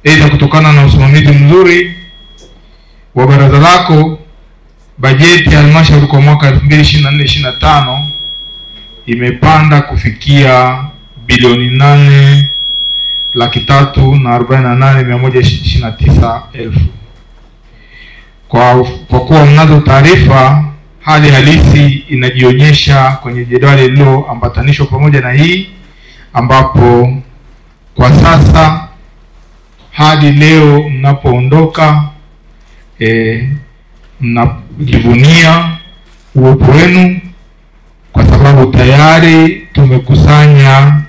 Aidha, kutokana na usimamizi mzuri wa baraza lako, bajeti ya halmashauri kwa mwaka 2024-2025 imepanda kufikia bilioni 8,348,129,000. Kwa kuwa mnazo taarifa, hali halisi inajionyesha kwenye jedwali lililoambatanishwa pamoja na hii, ambapo kwa sasa hadi leo mnapoondoka mnajivunia uwepo wenu, kwa sababu tayari tumekusanya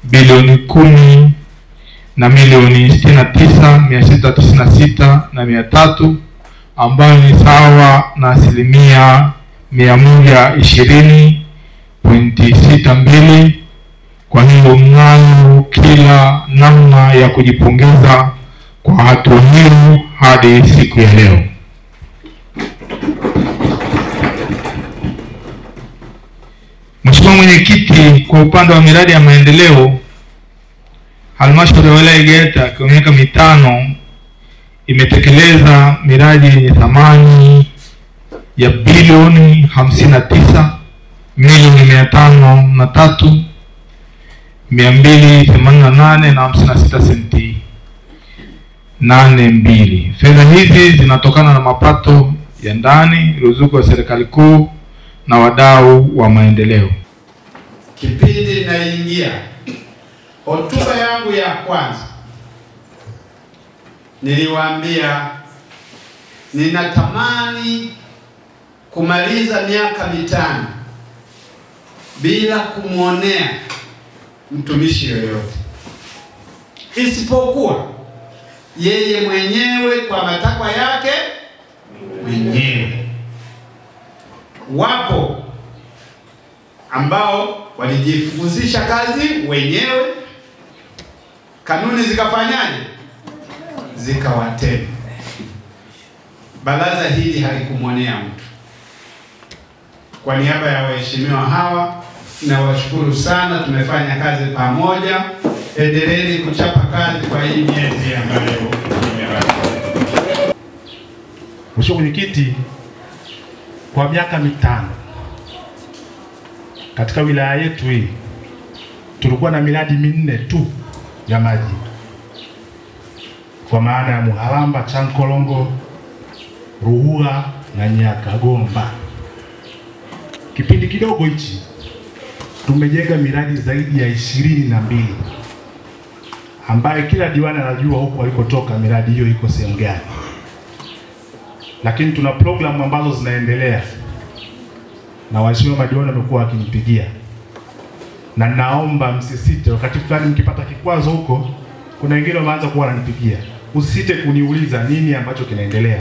bilioni 10,69,696,300 ambayo ni sawa na 120.62. Kwa hiyo mnayo kila namna ya kujipongeza kwa hatua hiyo hadi siku ya leo. Mheshimiwa Mwenyekiti, kwa upande wa miradi ya maendeleo, halmashauri ya wilaya Geita kwa miaka 5 imetekeleza miradi yenye thamani ya bilioni 59,288,56 Fedha hizi zinatokana na mapato ya ndani, ruzuku ya serikali kuu na wadau wa maendeleo. Kipindi naingia hotuba yangu ya kwanza, niliwaambia ninatamani kumaliza miaka 5 bila kumwonea mtumishi yoyote, isipokuwa yeye mwenyewe kwa matakwa yake mwenyewe. Wapo ambao walijifuzisha kazi wenyewe, kanuni zikafanyaje? Zikawatema. Baraza hili halikumwonea mtu. Kwa niaba ya waheshimiwa hawa, nawashukuru sana, tumefanya kazi pamoja. Endeleeni kuchapa kazi kwa hii miezi ambayo imebaki. Mheshimiwa Mwenyekiti, kwa miaka 5 katika wilaya yetu hii tulikuwa na miradi 4 tu ya maji, kwa maana ya Muharamba, Chankolongo, Ruhua na Nyakagomba. Kipindi kidogo hichi tumejenga miradi zaidi ya 22 ambayo kila diwani anajua huko alikotoka miradi hiyo iko sehemu gani. Lakini tuna programu ambazo zinaendelea na waheshimiwa madiwani wamekuwa wakinipigia, na naomba msisite, wakati fulani mkipata kikwazo huko, kuna wengine wameanza kuwa wananipigia, usisite kuniuliza nini ambacho kinaendelea.